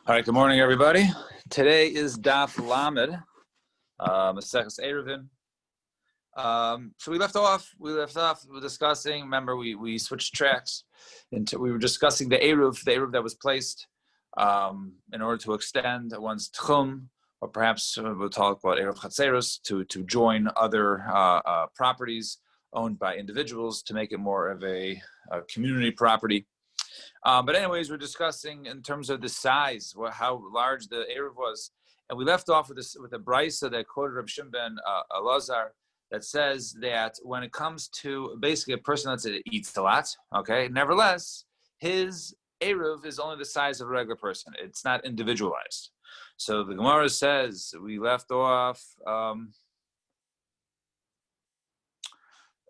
All right, good morning, everybody. Today is Daf Lamed, Maseches Eruvin. So we left off discussing. Remember, we switched tracks. We were discussing the Eruv that was placed in order to extend one's tchum, or perhaps we'll talk about Eruv Chatzeros to join other properties owned by individuals to make it more of a community property. But anyways, we're discussing in terms of the size, how large the Eruv was. And we left off with a brisa that quoted Reb Shimon ben Elazar that says that when it comes to basically a person that eats a lot, okay, nevertheless, his Eruv is only the size of a regular person. It's not individualized. So the Gemara says, we left off,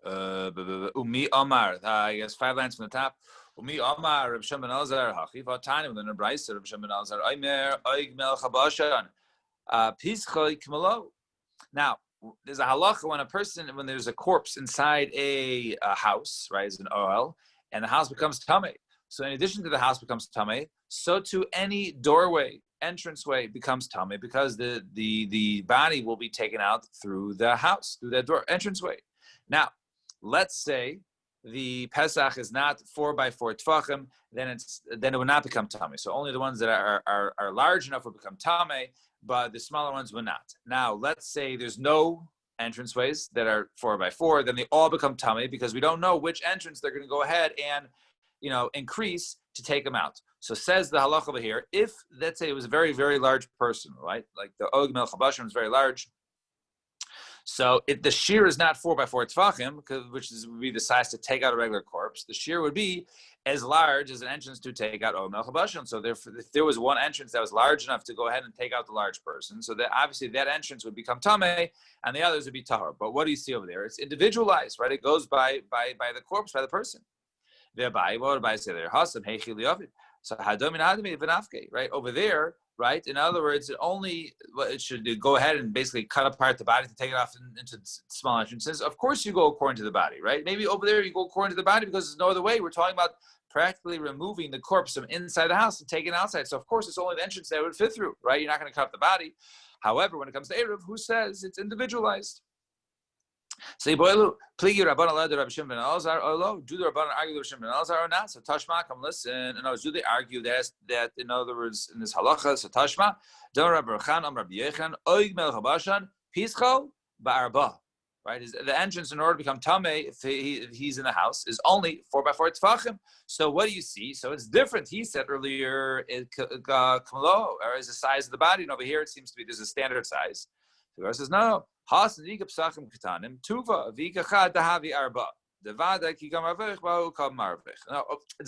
Umi Omar, I guess 5 lines from the top. Umi Omar, Reb Shimon ben Elazar, Hachiva Tani, then a brisa, Reb Shimon ben Elazar, Omer, Oig Melech HaBashan, Pischoi Kmelo. Now, there's a halacha when there's a corpse inside a house, right, as an oil, and the house becomes tamei. So in addition to the house becomes tamei, so too any doorway, entranceway becomes tamei because the body will be taken out through the house, through that door entranceway. Now, let's say the Pesach is not 4x4 tefachim, then it will not become tamei. So only the ones that are large enough will become tamei, but the smaller ones will not. Now, let's say there's no entranceways that are 4x4, then they all become tamei because we don't know which entrance they're going to go ahead and increase to take them out. So says the halacha over here, if let's say it was a very, very large person, right? Like the Og Melech HaBashan is very large. So the shear is not 4x4 tefachim, which would be the size to take out a regular corpse. The shear would be as large as an entrance to take out Og Melech HaBashan. So if there was one entrance that was large enough to go ahead and take out the large person, so that obviously that entrance would become tamei, and the others would be tahor. But what do you see over there? It's individualized, right? It goes by the corpse, by the person. Thereby, what would I say there? Hasam heichil yavid. So hadomin hadami v'nafke, right over there. Right. In other words, it should go ahead and basically cut apart the body to take it off into small entrances. Of course, you go according to the body, right? Maybe over there you go according to the body because there's no other way. We're talking about practically removing the corpse from inside the house and taking it outside. So of course, it's only the entrance that would fit through, right? You're not going to cut up the body. However, when it comes to Eruv, who says it's individualized? So pligi Rabban allowed Rabbi Shimon ben Elazar or do the Rabban argue with Shimon ben Elazar or not? So Tashma, come listen. In other words, do they argue that in other words in this halacha? So Tashma, don't Rabbi Rechan, Rabbi Yechan, Oig Melech HaBashan, Pischo ba'arba. Right, the entrance in order to become tamei if he's in the house is only 4x4 tefachim. So what do you see? So it's different. He said earlier, kmelo, or is the size of the body, and over here it seems to be there's a standard size. The verse says no. Now, it's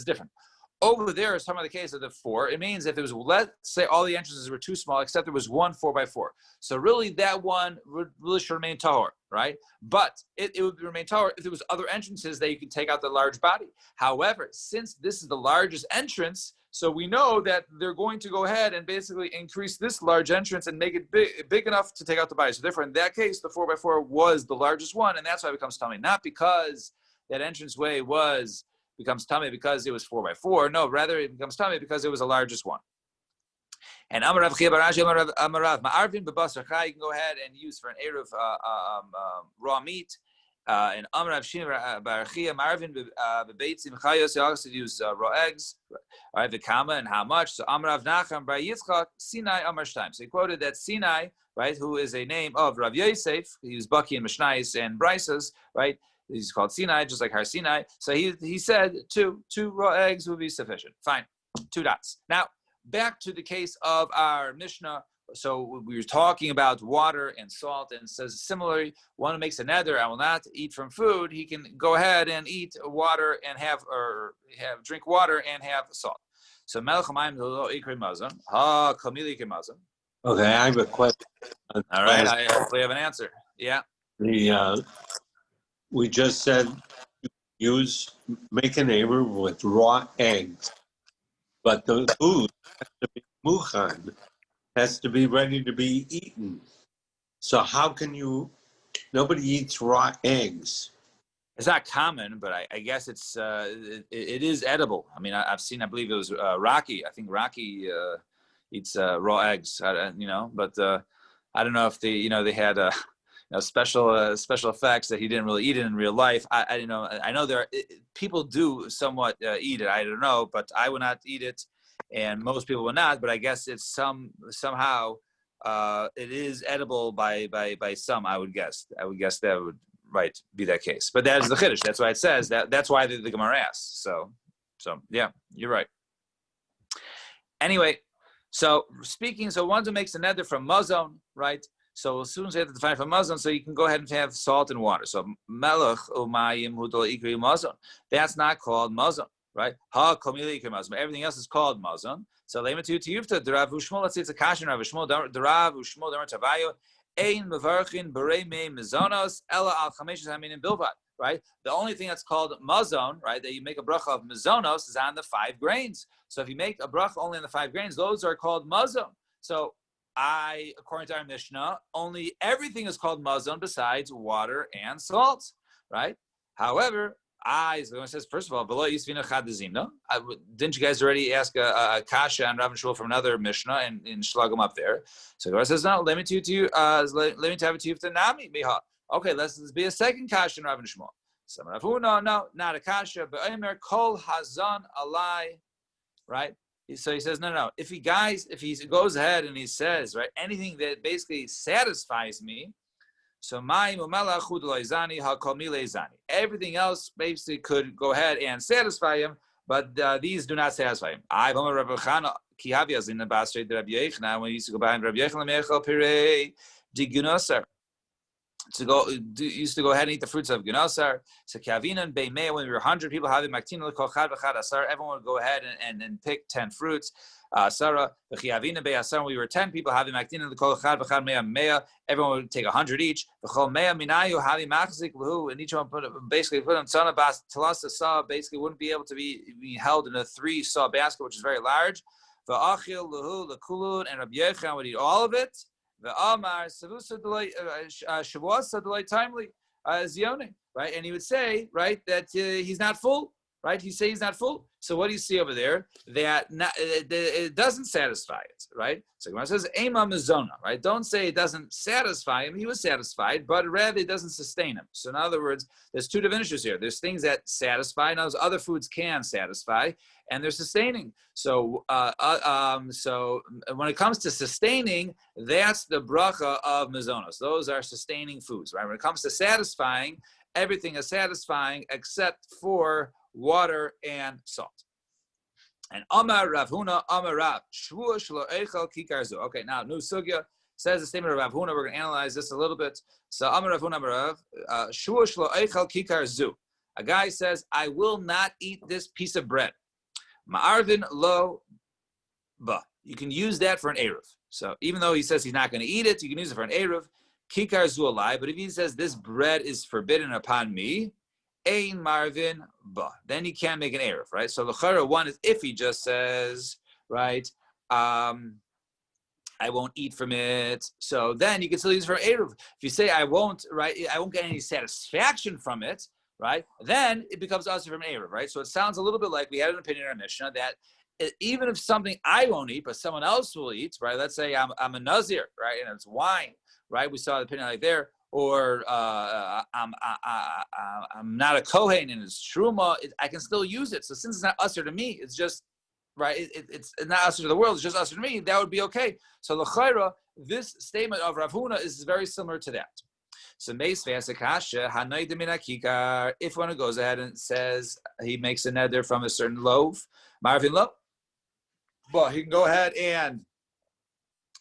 different. Over there is some of the case of the 4. It means if it was, let's say all the entrances were too small, except there was one 4x4. So really that one really should remain tahor, right? But it would remain tahor if there was other entrances that you could take out the large body. However, since this is the largest entrance, so we know that they're going to go ahead and basically increase this large entrance and make it big enough to take out the body. So therefore, in that case, the 4x4 was the largest one, and that's why it becomes tamei. Not because that entranceway becomes tamei because it was 4x4. No, rather it becomes tamei because it was the largest one. And Amarav Chia Barashi Amarav Ma'arvin B'Basar Chai, you can go ahead and use for an Eruv raw meat. And Amrav Shimon Barachia Marvin Bebeitzim Chayos, you also use raw eggs, right? The Kama and how much? So Amrav Nacham Bar Yitzchak Sinai Amar Shtaim. So he quoted that Sinai, right, who is a name of Rav Yosef. He was Baki and Mishnais and Brisas, right? He's called Sinai, just like Har Sinai. So he said two raw eggs would be sufficient. Fine, 2 dots. Now back to the case of our Mishnah. So we were talking about water and salt, and it says similarly, one who makes a neder, I will not eat from food, he can go ahead and eat water and drink water and have salt. So melech hamayim lo ikri mazon, ha kamili ikri mazon. Okay, I have a question. All right, I hopefully have an answer. Yeah. We just said make an Eruv with raw eggs, but the food has to be muchan. Has to be ready to be eaten. So how can nobody eats raw eggs. It's not common, but I guess it is edible. I mean, I believe it was Rocky. I think Rocky, eats raw eggs. But I don't know if they had special effects that he didn't really eat it in real life. I know people do somewhat eat it. I don't know, but I would not eat it, and most people would not. But I guess it's somehow it is edible by some. I would guess that would be that case. But that is the chiddush. That's why it says that. That's why the Gemara asks. So yeah, you're right. Anyway, so one who makes a neder from mazon, right? So as soon as you have to define from mazon, so you can go ahead and have salt and water. So melech umayim hudol ikri mazon. That's not called mazon, right? Ha komili ikri mazon. Everything else is called mazon. So lematu tiyufta derav ushmol. Let's say it's a kashin rav ushmol derav ushmol demer tavayo ein mevarchin berei me mazonos ella al chameshes hamin bilvat. Right? The only thing that's called mazon, right, that you make a bracha of mazonos is on the 5 grains. So if you make a bracha only on the 5 grains, those are called mazon. So according to our Mishnah, only everything is called mazon besides water and salt, right? However, so the one says, first of all, didn't you guys already ask a kasha and Rav and Shmuel from another Mishnah and slug them up there? So the one says, no, let me have it to you to nami miha. Okay, let's be a second kasha in Rav and Shmuel. So no, not a kasha, but Omer kol hazan alai, right? So he says, no. If he goes ahead and he says, right, anything that basically satisfies me, so everything else basically could go ahead and satisfy him, but these do not satisfy him. When he used to go behind Rabbi Yechon, used to go ahead and eat the fruits of Gunasar. So Kavinan Beimei, when we were 100 people having Maktina L'Kochad V'Chad Asar, everyone would go ahead and pick 10 fruits. Sarah, the Chiavina Be'asar, when we were 10 people having Maktina L'Kochad V'Chad Mea, everyone would take 100 each. V'Chol Mea Minayu having Machzik L'Hu, and each one put on Tzana Bas Talasa Saw, basically wouldn't be able to be held in a 3 saw basket, which is very large. V'Achil L'Hu L'Kulun, and Rabbi Yechon would eat all of it. The Amar Shavuos Delay timely Zione, right? And he would say, right, that he's not full, right? He say he's not full. So what do you see over there? That it doesn't satisfy it, right? So Gemara says Ema Mizona, right? Don't say it doesn't satisfy him. He was satisfied, but rather it doesn't sustain him. So in other words, there's 2 definitions here. There's things that satisfy, and those other foods can satisfy, and they're sustaining. So so when it comes to sustaining, that's the bracha of mizonos. Those are sustaining foods, right? When it comes to satisfying, everything is satisfying except for water and salt. And Amar Rav Huna, Amar Rav, Shvua Shlo Eichel Kikarzu. Okay, now new sugya says the statement of Rav Huna. We're going to analyze this a little bit. So Amar Rav Huna, Amar Rav, Shvua Shlo Eichel Kikarzu. A guy says, I will not eat this piece of bread. Ma'arvin lo ba. You can use that for an eruv. So even though he says he's not going to eat it, you can use it for an eruv. Kikar zu alai. But if he says this bread is forbidden upon me, ein marvin ba. Then he can't make an eruv, right? So the chara one is if he just says, right, I won't eat from it. So then you can still use it for an eruv. If you say I won't, right, I won't get any satisfaction from it, right? Then it becomes also from Erev, right? So it sounds a little bit like we had an opinion in our Mishnah that even if something I won't eat, but someone else will eat, right? Let's say I'm a Nazir, right? And it's wine, right? We saw the opinion like there. Or I'm not a Kohen and it's Truma, I can still use it. So since it's not usher to me, it's just, right? It's not usher to the world, it's just usher to me, that would be okay. So l'chayra, this statement of Rav Huna is very similar to that. So if one goes ahead and says he makes a neder from a certain loaf, Marvin loaf, well, he can go ahead and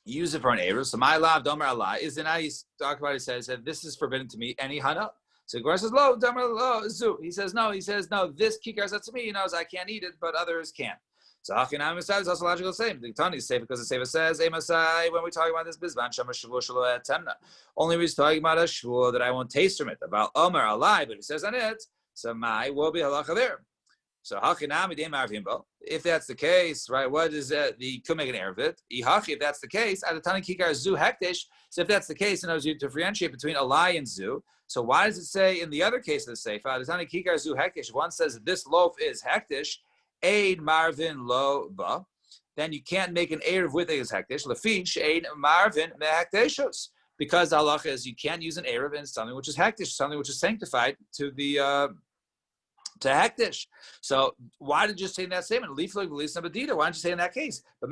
use it for an eruv. So my lav domer alai is the night he talked about. He said this is forbidden to me. Any hana. So Gemara says lo domer lo zu. He says no. This kikar says to me. He knows I can't eat it, but others can. So Hachinam is also logical same. The Tani is safe because the Sefer says, Emasai, when we talk about this bizban, Shama Shavuot Shelo Temna. Only we're talking about a shvuah that I won't taste from it. About Omer Alai, but it says on it, so my will be halacha there. So Hachinam idem arvimbo. If that's the case, right, what is that? The could make an error of it. Ihachi, if that's the case, at the Tani Kikar Zu Hektish. So if that's the case, and I was you differentiate between Alai and Zu. So why does it say in the other case of the Sefer, the Tani Kikar Zu Hektish, one says that this loaf is Hektish, Aid Marvin Lo Ba. then you can't make an Erev with a hekdesh. Lefi she'ein marvin mehekdeshos. Because the halacha is you can't use an Erev in something which is hekdesh, something which is sanctified to the to hekdesh. So why did you say in that statement? Why don't you say in that case? But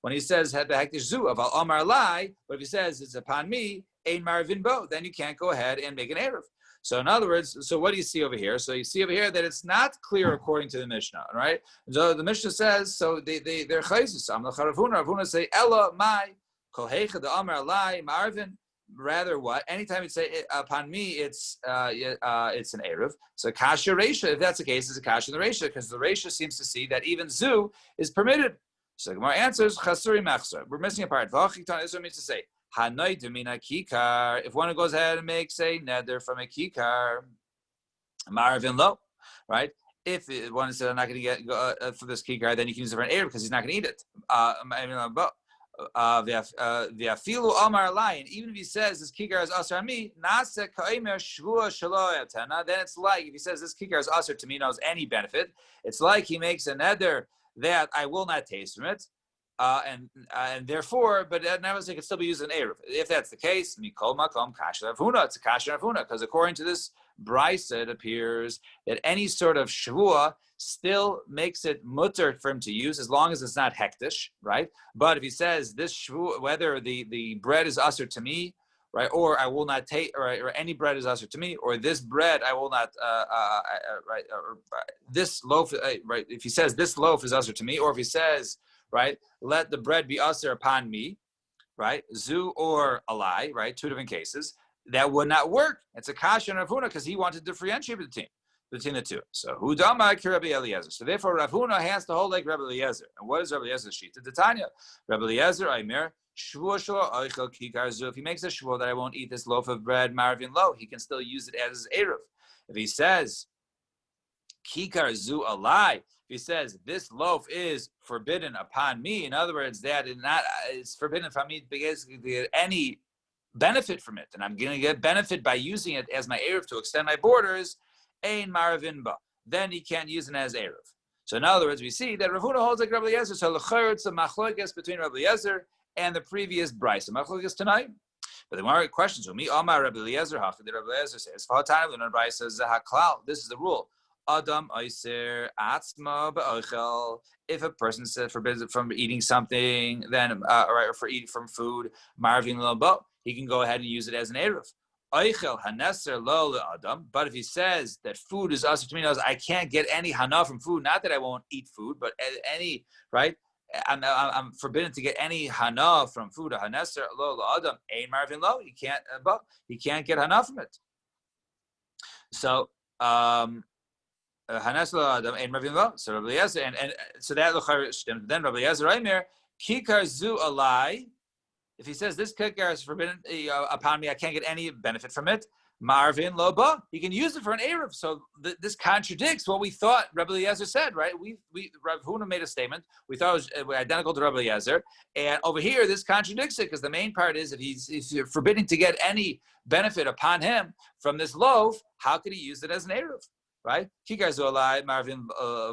when he says hekdesh zu of al amar lai, but if he says it's upon me, ein marvin bo, then you can't go ahead and make an Erev. So in other words, so what do you see over here? So you see over here that it's not clear according to the Mishnah, right? So the Mishnah says, so they're chayzus. Ravuna say ella mai. Rather, what? Anytime you say upon me, it's an erev. So kasha reisha. If that's the case, it's a kasha in the reisha because the reisha seems to see that even zu is permitted. So the Gemara answers chasuri machzor. We're missing a part. V'achitan is what it means to say hanoi demina kikar. If one goes ahead and makes a neder from a kikar, marvin lo, right? If one said I'm not going to get for this kikar, then you can use it for an erev because he's not going to eat it. V'afilu amar layin. Even if he says this kikar is aser on me, nase kaimer shvua shaloyatena. Then it's like if he says this kikar is aser to me, knows any benefit. It's like he makes a neder that I will not taste from it, and therefore, but nevertheless, it can still be used in erev. If that's the case, mikol makom kasher avuna. It's a kasher avuna because according to this brisa, it appears that any sort of shvua still makes it mutter for him to use as long as it's not hektish, right? But if he says this shvu, whether the bread is usher to me, right, or I will not take, or any bread is usher to me, or this bread I will not, right, or this loaf, right? If he says this loaf is usher to me, or if he says, right, let the bread be usher upon me, right, zu or alai, right, two different cases, that would not work. It's a kasha and Ravuna because he wanted to differentiate between the two. So who dama Rabbi Eliezer. So therefore Rav Huna has to hold like Rabbi Eliezer. And what is Rabbi Eliezer's shita? The Tanya. Rabbi Eliezer, Aimer, shvua shlo oichel kikar zu. If he makes a shvua that I won't eat this loaf of bread, marvin lo, he can still use it as his eruv. If he says kikar zu alai, if he says this loaf is forbidden upon me, in other words, that is forbidden from me because any benefit from it, and I'm going to get benefit by using it as my eruv to extend my borders. Ein maravin ba. Then he can't use it as erev. So in other words, we see that Rav Huna holds like Rabbi Eliezer. So l'chayr it's a machlokes between Rabbi Eliezer and the previous brisa. Machlokes tonight. But the more questions, me Amar Rabbi Eliezer hachi. The Rabbi Eliezer says, "Fa'atayim l'non brisa zahaklal." This is the rule. Adam oiser atzma ba'ochel. If a person says forbids from eating something, then or for eating from food, marvin lo bo, he can go ahead and use it as an erev. But if he says that food is also to me, knows I can't get any hana from food. Not that I won't eat food, but any, right? I'm forbidden to get any hana from food. Haneser lo adam ein marvin lo. He can't get hana from it. So haneser lo adam ein marvin lo. So Rabbi Eliezer and so that then Rabbi Eliezer Aimer kikar zu alai. If he says this kikar is forbidden upon me, I can't get any benefit from it. Marvin loba, he can use it for an erev. So this contradicts what we thought Rabbi Eliezer said, right? Rav Huna made a statement. We thought it was identical to Rabbi Eliezer, and over here this contradicts it because the main part is if he's forbidden to get any benefit upon him from this loaf, how could he use it as an erev, right? Kikar zolai marvin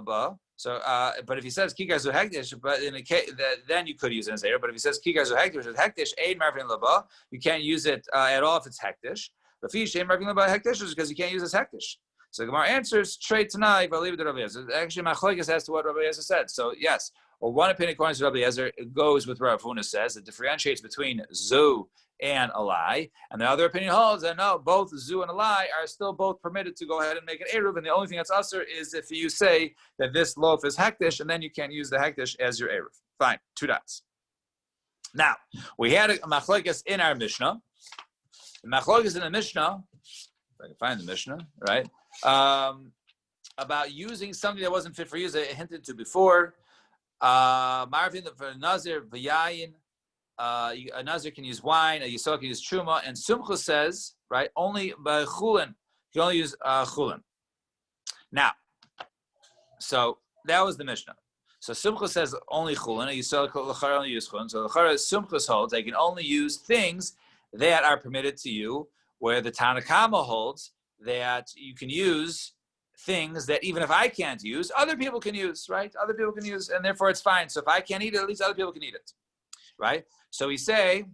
ba. So, but if he says kikar zu hektish, but in a case then you could use it as erev. But if he says kikar zu hektish, it's hektish ein marvin laba, you can't use it at all if it's hektish. The fish ein marvin laba hektish is because you can't use it as hektish. So the Gemara answers straight tonight. But I'll leave it to Rabbi Eliezer. Actually, machlokes as to what Rabbi Eliezer said. So yes, or one opinion according to Rabbi Eliezer goes with Rav Huna says it differentiates between zu and alai, and the other opinion holds that no, both zu and alai are still both permitted to go ahead and make an eruv, and the only thing that's usher is if you say that this loaf is hektish, and then you can't use the hektish as your eruv. Fine, 2 dots. Now we had a machlokes in our Mishnah. The machlokes in the Mishnah, if I can find the Mishnah, right, about using something that wasn't fit for use. I hinted to before. Marvin for nazir v'yayin. A nazir can use wine, a yisrael can use truma, and Sumcha says, right, only by chulin, you can only use chulin. Now, so that was the Mishnah. So Sumcha says only chulin, a yisrael only use chulin. So the Sumcha holds they can only use things that are permitted to you, where the Tanakama holds that you can use things that even if I can't use, other people can use, right? Other people can use, and therefore it's fine. So if I can't eat it, at least other people can eat it, right? So we say,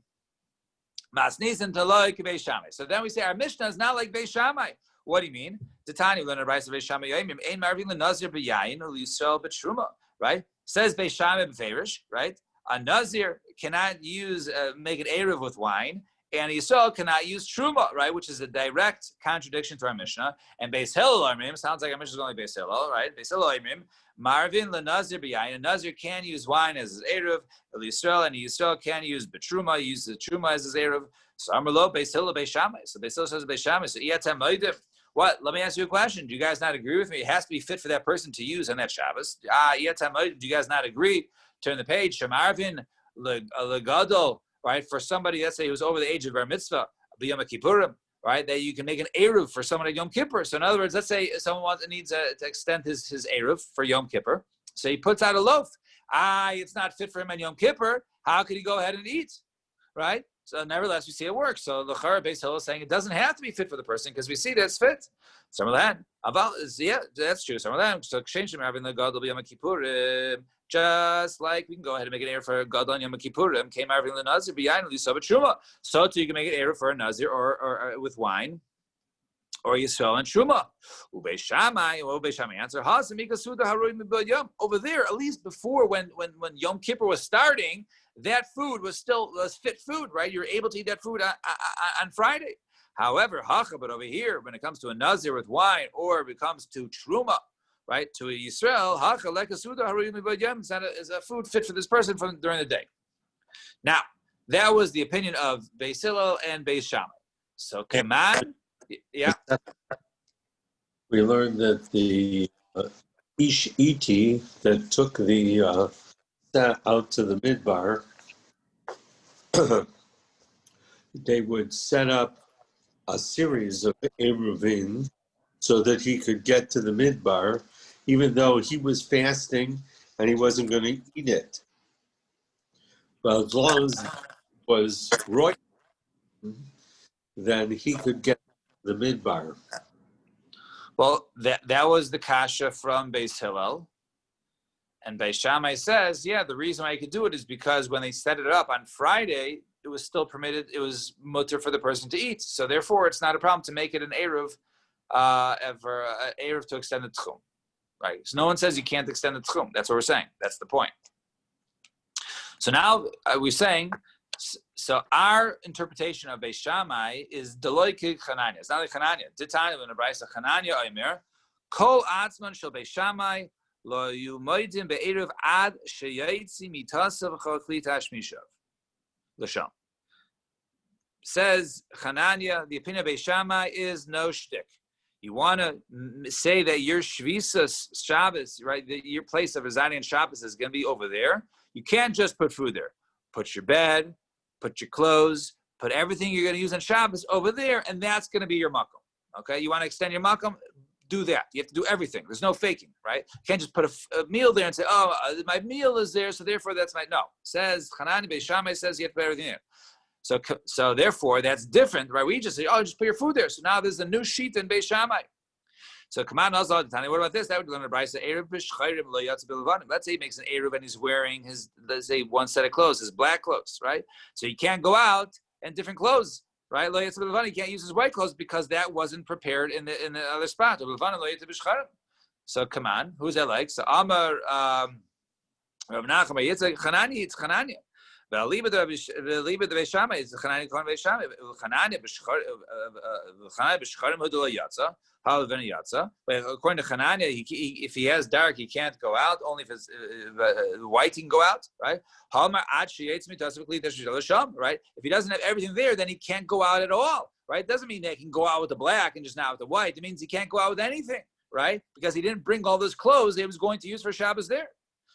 Masnisin Taloi Beis Shammai. So then we say our Mishnah is not like Beis Shammai. What do you mean? Titani learn a Beis Shammai Yomim Ein Marvin LeNazir B'Yayin or Yisrael B'Truma, right? Says Beis Shammai B'Ferish, right? A Nazir cannot use make an eruv with wine, and Yisrael cannot use truma, right? Which is a direct contradiction to our Mishnah. And Beis Hillel Amrim sounds like our Mishnah is only Beis Hillel, right? Beis Hillel Amrim Marvin LeNazir B'Yayin. A Nazir can use wine as his eruv. Yisrael and Yisrael can use betruma, use the truma as his eruv. So Amarlo Beis Hillel Beis Shammai. So Beis Hillel says Beis Shammai. So Iyatem Moedim. What? Let me ask you a question. Do you guys not agree with me? It has to be fit for that person to use on that Shabbos. Iyatem Moedim. Do you guys not agree? Turn the page. Shemarvin legadol. Right, for somebody, let's say who's over the age of bar mitzvah, b'yom kippurim, right, that you can make an eruv for someone at Yom Kippur. So in other words, let's say someone needs to extend his eruv for Yom Kippur, so he puts out a loaf. It's not fit for him on Yom Kippur. How could he go ahead and eat, right? So nevertheless, we see it works. So the Chara Beis Hillel is saying it doesn't have to be fit for the person because we see that it's fit. Some of that, yeah, that's true. Some of that, so exchange them having the God will be Yom Kippurim. Just like we can go ahead and make an eruv for Gadol Yom Kippurim, came out in the Nazir b'yayin l'yisrael b'truma. So too you can make an eruv for a Nazir or with wine, or Yisrael and truma. Ubeis Shammai answer Hasamika Suda Haroy Mibel Yom. Over there, at least before when Yom Kippur was starting, that food was fit food, right? You're able to eat that food on Friday. However, but over here, when it comes to a Nazir with wine, or it comes to truma, right, to a Yisrael, is a food fit for this person during the day. Now, that was the opinion of Beis Hillel and Beis Shammai. So, Kaman, yeah. We learned that the Ish Iti that took the out to the midbar, they would set up a series of eruvin so that he could get to the midbar, even though he was fasting and he wasn't going to eat it. But as long as it was right, then he could get the midbar. Well, that was the kasha from Beis Hillel. And Beis Shammai says, yeah, the reason why he could do it is because when they set it up on Friday, it was still permitted, it was mutter for the person to eat. So therefore, it's not a problem to make it an eruv, eruv to extend the tchum. Right? So no one says you can't extend the tchum. That's what we're saying. That's the point. So now we're saying, so our interpretation of Beis Shammai is Deloy Kig Chananya. It's not like Chananya. Ditanya in the Brisa Chananya Omer, Kol Atzman Shel Beis Shammai Lo Yumoidim Be'eruv Ad Sheyayitzi Mitasav Chokli Tashmishav. L'sham. Says Chananya, the opinion of Beis Shammai is no shtick. You want to say that your Shvisas Shabbos, right, your place of residing in Shabbos is going to be over there. You can't just put food there. Put your bed, put your clothes, put everything you're going to use on Shabbos over there, and that's going to be your makom. Okay? You want to extend your makom? Do that. You have to do everything. There's no faking, right? You can't just put a meal there and say, oh, my meal is there, so therefore that's my... No. Says, Hanani Beis Shammai says you have to put everything there. So therefore, that's different, right? We just say, oh, just put your food there. So now there's a new sheet in Beis Shammai. So come on, what about this? That would learn a brisa. Let's say he makes an eruv and he's wearing his, let's say, one set of clothes, his black clothes, right? So he can't go out in different clothes, right? He can't use his white clothes because that wasn't prepared in the other spot. So come on, who's that like? So Amar Rav Nachman Yitzchak Chanani, it's Chananya. The Beis Shammai is Chananya Kohen Beis Shammai. Chananya b'shcharim hudula yatsa. According to Chananya, if he has dark, he can't go out. Only if it's white, he can go out, right? Right? If he doesn't have everything there, then he can't go out at all, right? Doesn't mean that he can go out with the black and just not with the white. It means he can't go out with anything, right? Because he didn't bring all those clothes he was going to use for Shabbos there.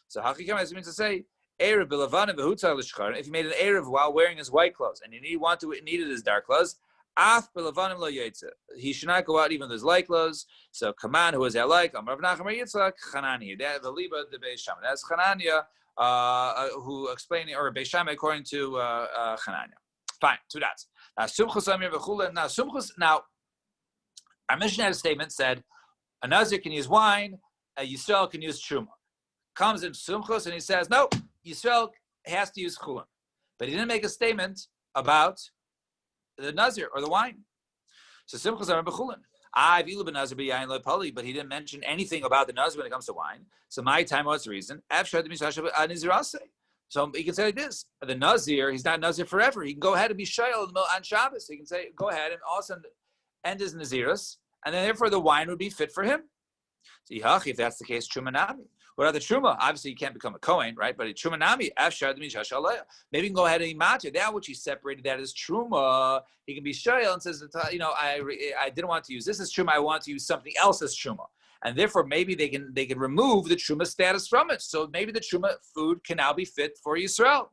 So Hakikam means to say, Erev b'levanim v'hutzar l'shcharim. If he made an Erev while wearing his white clothes and he needed his dark clothes, af b'levanim lo yetze. He should not go out even with his light clothes. So Kaman, who is that like? Rav Nachman Yitzchak Chanani. That the liba the Beis Shammai. That's Chananya who explaining, or Beis Shammai according to Chananya. Fine, two dots. Now Sumchus Amir v'chula. Now our Mishnah had a statement said A Nazir can use wine, a Yisrael can use Truma. Comes in Sumchos and he says, no, Yisrael has to use Chulin. But he didn't make a statement about the Nazir or the wine. So Simchos are Bechulin. But he didn't mention anything about the Nazir when it comes to wine. So my time, what's the reason? So he can say like this: the Nazir, he's not Nazir forever. He can go ahead and be shayel on Shabbos. He can say, go ahead and also end his Nazirus, and then therefore the wine would be fit for him. So if that's the case, Trumanami. What are the Truma? Obviously, you can't become a Kohen, right? But a Trumanami, maybe he can go ahead and matir that which he separated. That is Truma. He can be shayel and says, I didn't want to use this as Truma. I want to use something else as Truma. And therefore, maybe they can remove the Truma status from it. So maybe the Truma food can now be fit for Yisrael.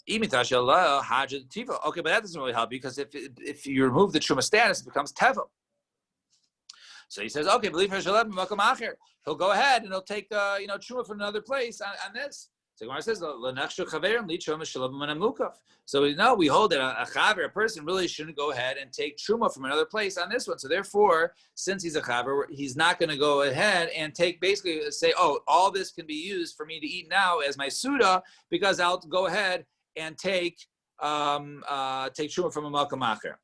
Okay, but that doesn't really help, because if you remove the Truma status, it becomes Teva. So he says, okay, believe he'll go ahead and he'll take Truma from another place on this. So Gemara says, so we hold that a chaver, a person, really shouldn't go ahead and take Truma from another place on this one. So therefore, since he's a chaver, he's not going to go ahead and basically say, oh, all this can be used for me to eat now as my suda, because I'll go ahead and take Truma from a malkam acher.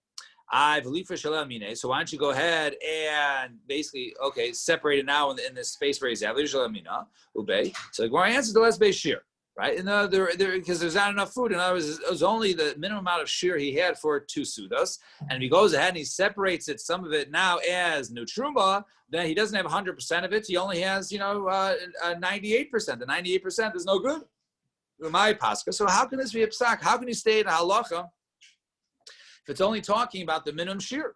I believe for shalom mine. So why don't you go ahead and basically, separate it now in this space where he's at. So the Gemara answers the last base shear, right? Because there's not enough food. In other words, it was only the minimum amount of shear he had for 2 sudas. And if he goes ahead and he separates it, some of it now as nutruma, then he doesn't have 100% of it. He only has, 98%. The 98% is no good. My pascha. So how can this be a psak? How can you stay in halacha if it's only talking about the minimum shear?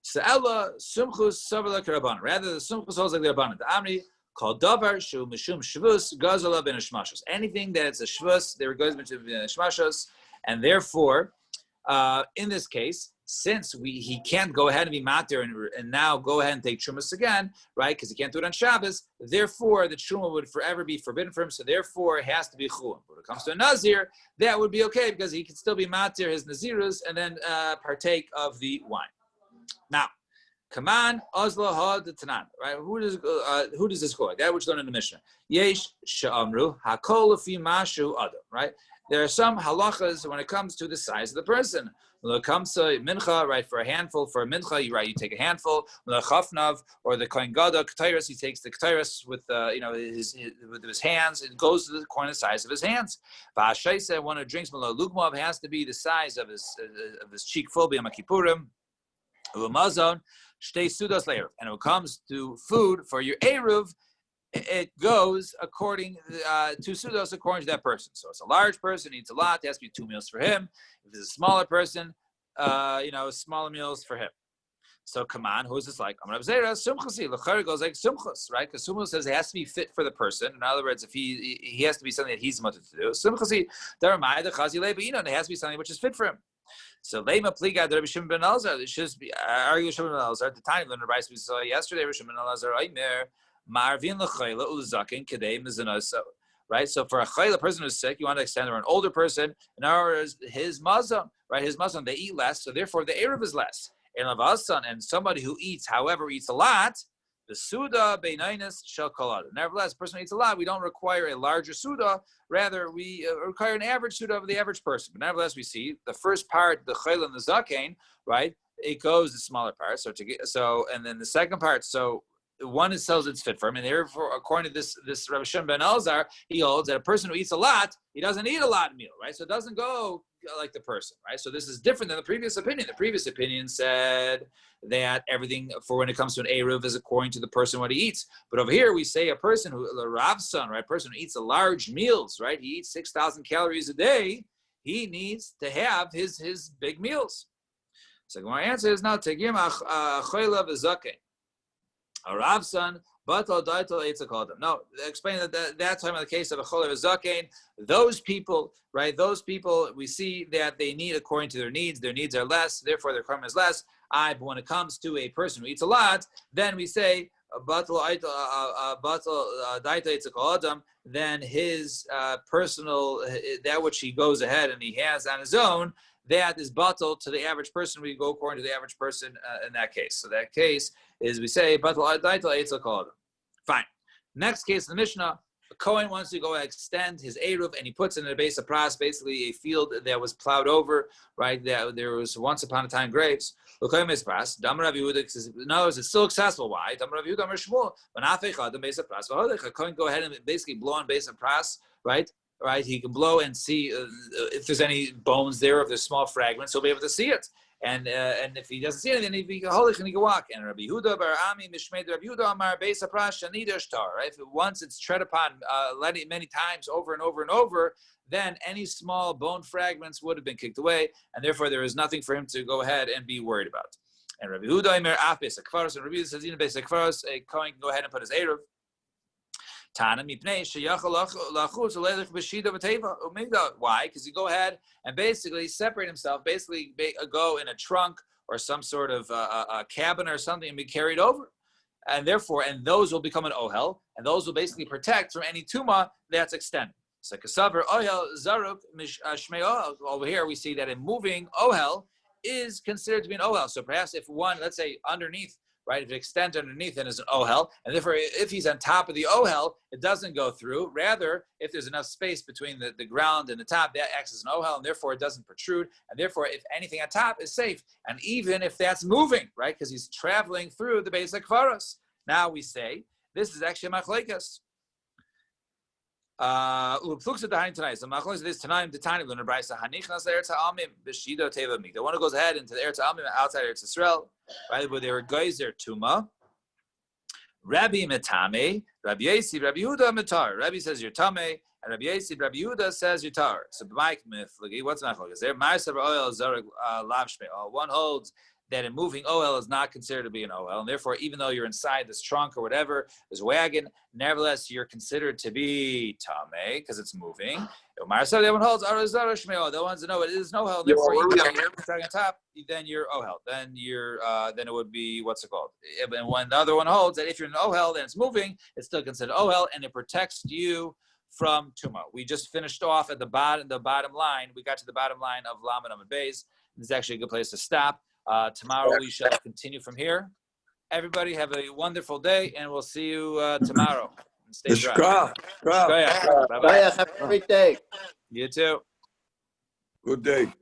Sa'ela sumchus savala karaban. Rather, the sumchus holds like the rabbanan. The amri called davar shu mishum shvus gazala ben shmashos. Anything that it's a shvus, there goes into shmashos, and therefore, in this case, since he can't go ahead and be matir and now go ahead and take trumas again, right? Because he can't do it on Shabbos. Therefore, the truma would forever be forbidden for him. So therefore, it has to be chulin. When it comes to a nazir, that would be okay, because he can still be matir his nazirus and then partake of the wine. Now, Kaman Ozla Ha the Tanan, right? Who does this go like? That which learned in the Mishnah. Yesh Sha'amru Hakol Fi Mashu Adam, right? There are some halachas when it comes to the size of the person. When it comes to mincha, right, for a handful, for a mincha, you take a handful. Chafnav, or the kohen gadol ketairos, he takes the ketairos with with his hands. It goes to the corner size of his hands. V'ashaisa, when it drinks lugmav, has to be the size of his cheek full. B'yom kippurim, u'mazon shtei sudas le'eruv. And when it comes to food for your eruv, it goes according to sudos according to that person. So it's a large person, eats a lot, there has to be 2 meals for him. If it's a smaller person, smaller meals for him. So come on, who is this like? Amar Abzera, Sumchasi. L'chari goes like Sumchas, right? Because Sumchas says it has to be fit for the person. In other words, if he has to be something that he's wanted to do. Sumchasi, Daramai, the Chazi Le'Be'ina, it has to be something which is fit for him. So Lema Pliga, the Rabbi Shimon ben Elazar, it should be argue Shimon ben Elazar. At the time, the Rabbi we saw yesterday, Rabbi Shimon ben Elazar, Aimer, Marvin l'chayla uzakin kadei mizanoso. Right, so for a chayla, person who's sick, you want to extend or an older person. In other words, his mazon, right? His mazon, they eat less, so therefore the eruv is less. And somebody who eats, however, eats a lot, the suda beinainis shel kolad. Nevertheless, a person who eats a lot, we don't require a larger suda. Rather, we require an average suda of the average person. But nevertheless, we see the first part, the chayla and the zaken, right? It goes the smaller part. And then the second part, so. One tells it's fit for him, and therefore, according to this Rabbi Shimon ben Elazar, he holds that a person who eats a lot, he doesn't eat a lot meal, right? So it doesn't go like the person, right? So this is different than the previous opinion. The previous opinion said that everything for when it comes to an eruv is according to the person what he eats. But over here we say a person who the Rav's son, right? Person who eats a large meals, right? He eats 6,000 calories a day. He needs to have his big meals. So my answer is now tegim achayla v'zaken. A Rav son, batal daital eitzakodim. No, explain that's talking about the case of a choler zaken. Those people, right? Those people, we see that they need according to their needs. Their needs are less, therefore their karma is less. But when it comes to a person who eats a lot, then we say batal daita eitzakodim. Then his personal, that which he goes ahead and he has on his own, that is batal to the average person. We go according to the average person in that case. So that case is we say batal adaital eitzel kol. Fine. Next case in the Mishnah, a Kohen wants to go extend his Eruv and he puts it in a base of pras, basically a field that was plowed over, right? That there was once upon a time graves. In other words, it's still accessible. Why? A Kohen go ahead and basically blow on base of pras, right? Right, he can blow and see if there's any bones there, if there's small fragments, he'll be able to see it. And if he doesn't see anything, he can hold it and he can walk. And Rabbi Yehuda bar Ami Mishmei Rabbi Yehuda Amar Beis Haprash Shanida Shtar. Right, if once it's tread upon many times over and over and over, then any small bone fragments would have been kicked away, and therefore there is nothing for him to go ahead and be worried about. And Rabbi Yehuda Amar Af Beis Hakfaros, and Rabbi Yehuda says, Beis Hakfaros, a Kohen can go ahead and put his Eruv. Why? Because you go ahead and basically separate himself, basically go in a trunk or some sort of a cabin or something and be carried over. And therefore, and those will become an ohel, and those will basically protect from any tuma that's extended. So kasaver ohel zaruk shmei ohel. Over here we see that a moving ohel is considered to be an ohel. So perhaps if one, let's say underneath, right, if it extends underneath and is an ohel, and therefore if he's on top of the ohel, it doesn't go through. Rather, if there's enough space between the ground and the top, that acts as an ohel, and therefore it doesn't protrude, and therefore if anything on top is safe. And even if that's moving, right, because he's traveling through the basic kvaros. Now we say, this is actually a machlekes. The one who goes ahead into the Eretz Amim outside Eretz Yisrael, right, where they were geyser tuma. Rabbi Metame, Rabbi Yesi, Rabbi Yehuda Metar. Rabbi says you're tame, and Rabbi Yesi, Rabbi Yehuda says you're tar. So Mike Miflagi, what's machlokes there? Ma'aser oil zarek lav shmei. One holds that a moving ohel is not considered to be an ohel, and therefore, even though you're inside this trunk or whatever, this wagon, nevertheless, you're considered to be tameh because it's moving. The one holds the ones that know it is an ohel, therefore, even though you're starting on top, then you're ohel. Then then it would be what's it called? And when the other one holds that if you're in an ohel, then it's moving, it's still considered ohel, and it protects you from tuma. We just finished off at the bottom line. We got to the bottom line of Lamed Amud Beis. This is actually a good place to stop. Tomorrow we shall continue from here. Everybody have a wonderful day, and we'll see you tomorrow. Stay dry. Bye-bye. Have a great day. You too. Good day.